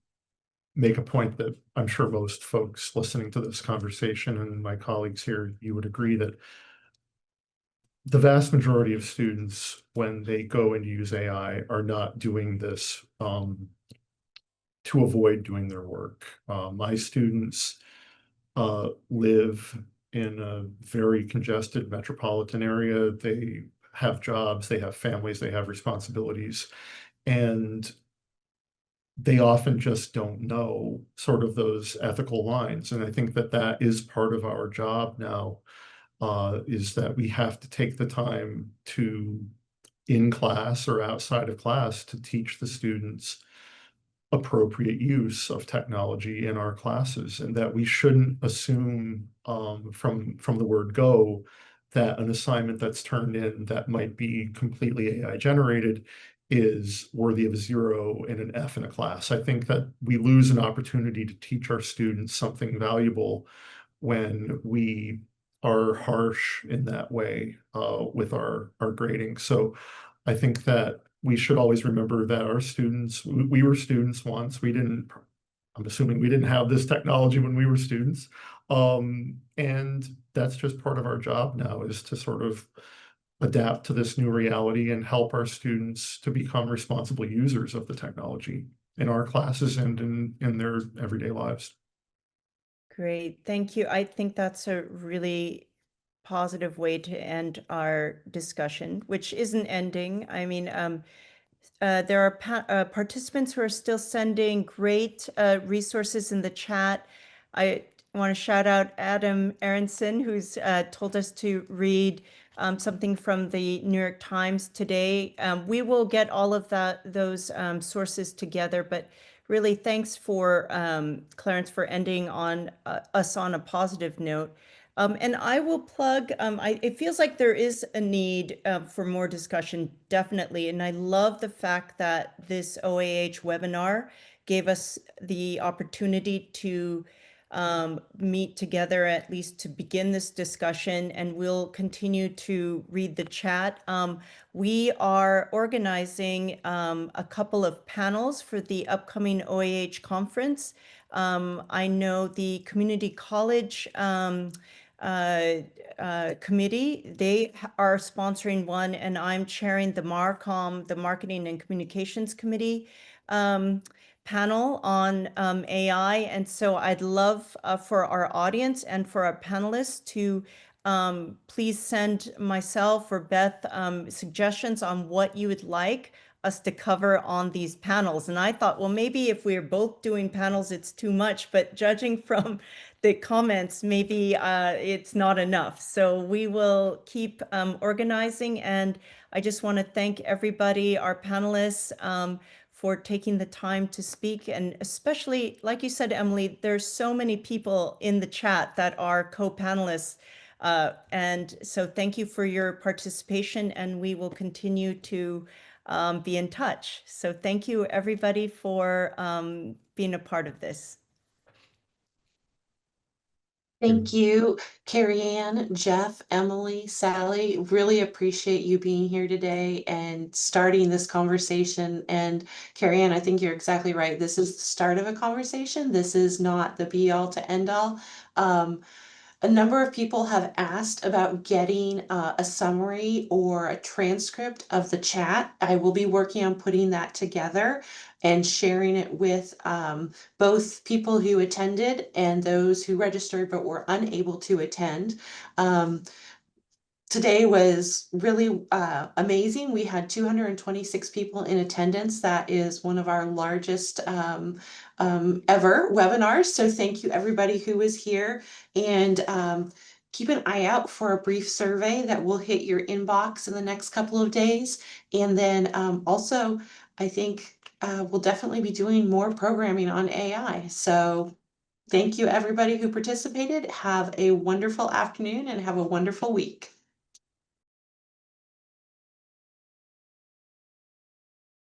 make a point that I'm sure most folks listening to this conversation and my colleagues here, you would agree that the vast majority of students, when they go and use AI, are not doing this to avoid doing their work. My students live in a very congested metropolitan area. They have jobs, they have families, they have responsibilities, and they often just don't know sort of those ethical lines. And I think that that is part of our job now, is that we have to take the time to, in class or outside of class, to teach the students appropriate use of technology in our classes, and that we shouldn't assume from the word go that an assignment that's turned in that might be completely AI generated is worthy of a 0 and an F in a class. I think that we lose an opportunity to teach our students something valuable when we are harsh in that way with our grading. So I think that we should always remember that our students, we were students once. I'm assuming we didn't have this technology when we were students. And that's just part of our job now, is to sort of adapt to this new reality and help our students to become responsible users of the technology in our classes and in their everyday lives. Great, thank you. I think that's a really positive way to end our discussion, which isn't ending. I mean, there are participants who are still sending great resources in the chat. I want to shout out Adam Aronson, who's told us to read something from the New York Times today. We will get all of those sources together, but really thanks for Clarence for ending on us on a positive note. And I will plug, it feels like there is a need for more discussion, definitely. And I love the fact that this OAH webinar gave us the opportunity to meet together, at least to begin this discussion, and we'll continue to read the chat. We are organizing a couple of panels for the upcoming OAH conference. I know the community college committee, they are sponsoring one, and I'm chairing the MARCOM, the Marketing and Communications Committee panel on AI. And so I'd love for our audience and for our panelists to please send myself or Beth suggestions on what you would like us to cover on these panels. And I thought, well, maybe if we're both doing panels, it's too much, but judging from the comments, maybe it's not enough. So we will keep organizing, and I just want to thank everybody, our panelists, for taking the time to speak. And especially, like you said, Emily, there's so many people in the chat that are co-panelists. And so thank you for your participation, and we will continue to be in touch. So thank you, everybody, for being a part of this. Thank you, Kariann, Jeff, Emily, Sally. Really appreciate you being here today and starting this conversation. And Kariann, I think you're exactly right. This is the start of a conversation. This is not the be all to end all. A number of people have asked about getting a summary or a transcript of the chat. I will be working on putting that together and sharing it with both people who attended and those who registered but were unable to attend. Today was really amazing. We had 226 people in attendance. That is one of our largest ever webinars. So thank you everybody who was here, and keep an eye out for a brief survey that will hit your inbox in the next couple of days. And then also, I think we'll definitely be doing more programming on AI. So thank you everybody who participated. Have a wonderful afternoon and have a wonderful week.